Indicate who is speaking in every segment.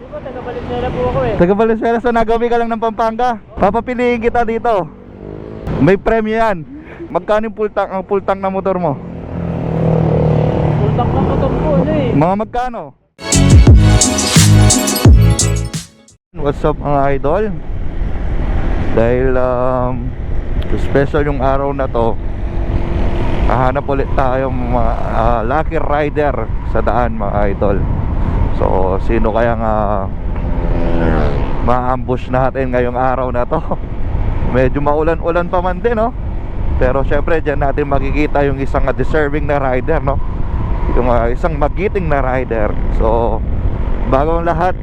Speaker 1: Di ba, taga Valenzuela po ako eh.
Speaker 2: Taga Valenzuela, so nagawi ka lang ng Pampanga. Papapiliin kita dito. May premyo yan. Magkano yung full tank na motor mo?
Speaker 1: Full tank na motor po, ano eh.
Speaker 2: Mga magkano? What's up mga idol? Dahil special yung araw na to, hahanap ulit tayo mga lucky rider sa daan mga idol. So sino kayang ma-ambush natin ngayong araw na to? Medyo maulan-ulan pa man din, no? Pero syempre dyan natin makikita yung isang deserving na rider, no? Yung isang magiting na rider. So bago ang lahat,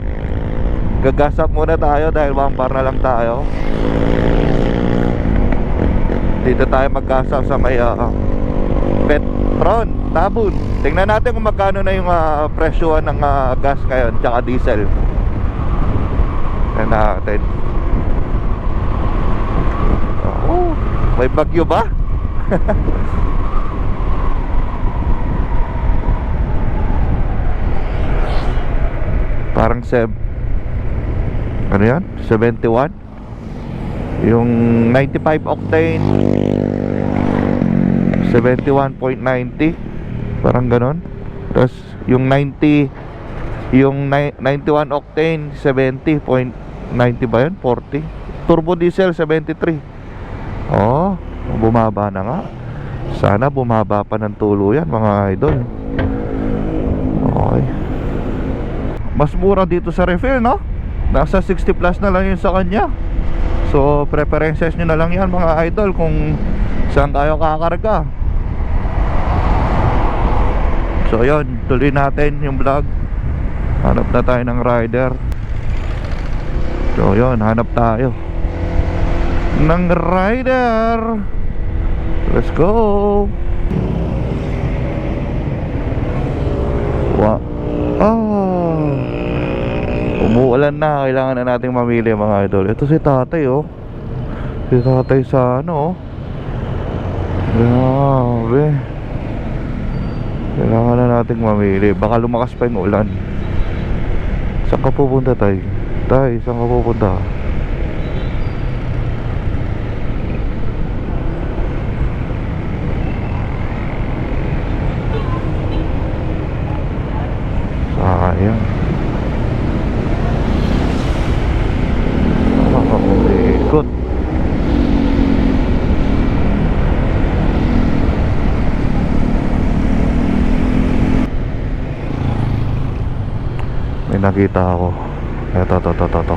Speaker 2: gagasap muna tayo dahil one bar na lang tayo. Dito tayo maggasap sa may Petron, Tabun. Tingnan natin kung magkano na yung presyohan ng gas ngayon tsaka diesel. Tingnan natin. Oh, may bagyo ba? Parang ano yan? 71. Yung 95 octane 71.90, parang ganon. Tapos yung 91 octane 70.90 ba yun? 40. Turbo diesel 73. Oh, bumaba na nga. Sana bumaba pa ng tuluyan mga idol. Okay. Mas mura dito sa refill, no? Nasa 60 plus na lang yun sa kanya. So preferences nyo na lang yan mga idol kung saan tayo kakarga. So yun, tuloy natin yung vlog. Hanap na tayo ng rider. So yun, hanap tayo ng rider. Let's go. Umuulan na, kailangan na nating mamili mga idol. Ito si tatay, oh. Si tatay sa ano, oh. Grabe. Kailangan na nating mamili. Baka lumakas pa yung ulan. Saan ka pupunta, tay? Tay, saan ka pupunta? Sayang. Ikot. May nakita ako. Ito.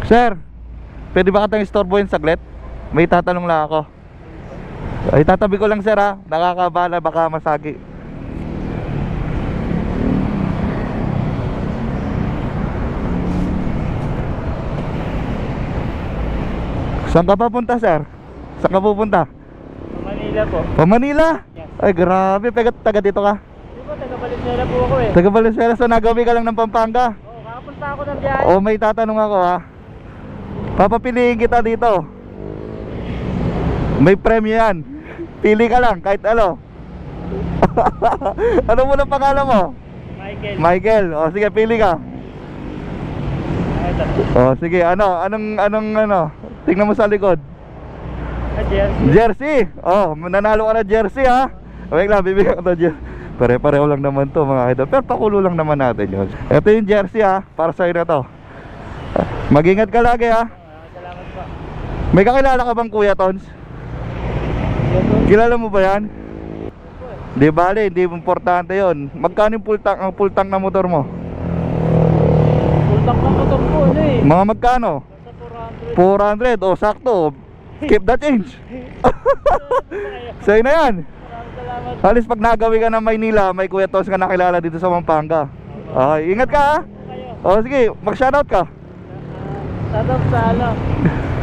Speaker 2: Sir, pwede ba katang istorbohin saglit? May tatanong lang ako. Ay, tatabi ko lang sir ha. Nakakabala, baka masagi. Saan ka papunta sir? Saan ka pupunta?
Speaker 1: Manila po.
Speaker 2: Pa Manila?
Speaker 1: Yes.
Speaker 2: Ay grabe, taga dito ka?
Speaker 1: Di ba, taga Valenzuela po ako eh.
Speaker 2: Taga Valenzuela, so nagawi ka lang ng Pampanga?
Speaker 1: Oo, kakapunta ako ng biyahe.
Speaker 2: O may tatanong ako ha. Papapiliin kita dito. May premyo yan. Pili ka lang kahit ano. Ano muna pangalan mo? Michael. O sige, pili ka.
Speaker 1: Ito.
Speaker 2: O sige, anong tingnan mo sa likod.
Speaker 1: Jersey.
Speaker 2: Jersey. Oh, nanalo ka na jersey ha. Wait lang, bibigyan ko to jersey. Pare-pareho lang naman to mga idol. Pero pakulo lang naman natin yun. Ito yung jersey ha, para sa'yo na to. Mag-ingat ka lagi ha.
Speaker 1: Salamat po.
Speaker 2: May kakilala ka bang Kuya Tons? Kilala mo ba yan? Di bale, hindi importante yon. Magkano yung full tank na motor mo?
Speaker 1: Full tank na motor po, ano eh.
Speaker 2: Mga magkano?
Speaker 1: Nasa
Speaker 2: 400.
Speaker 1: 400.
Speaker 2: O sakto. Keep the change. Sa'yo na yan.
Speaker 1: Salamat.
Speaker 2: Halos pag nagawi ka ng Maynila, may Kuya Tons ka nakilala dito sa Pampanga. Okay, ingat ka ha.
Speaker 1: Kayo.
Speaker 2: O sige, mag-shoutout ka.
Speaker 1: Shoutout sa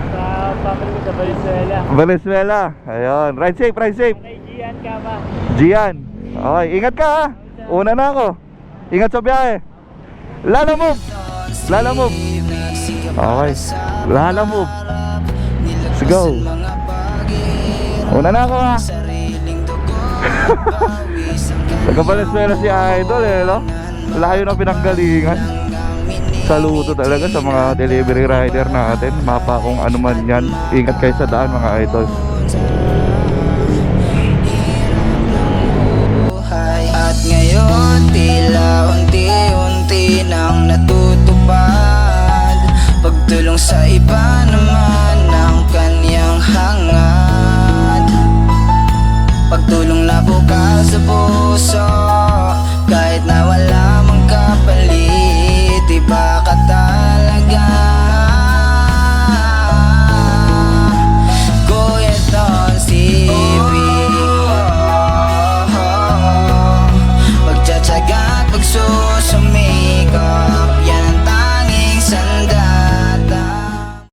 Speaker 1: sa family ko sa Valenzuela.
Speaker 2: Valenzuela. Ayun, ride safe, ride safe.
Speaker 1: Kay Gian Kama.
Speaker 2: Gian. Okay, ingat ka ha. Una na ako. Ingat sa biyahe. Lala move. Lala move. Okay. Lala move. Let's go. Una na ako ha. Taga Valenzuela si Idol eh, no? Layo na pinanggalingan. Saludo talaga sa mga delivery rider natin. Mapa kung ano man yan. Ingat kayo sa daan mga idol.
Speaker 3: At ngayon tila unti-unti nang natutupad. Pagtulong sa iba naman na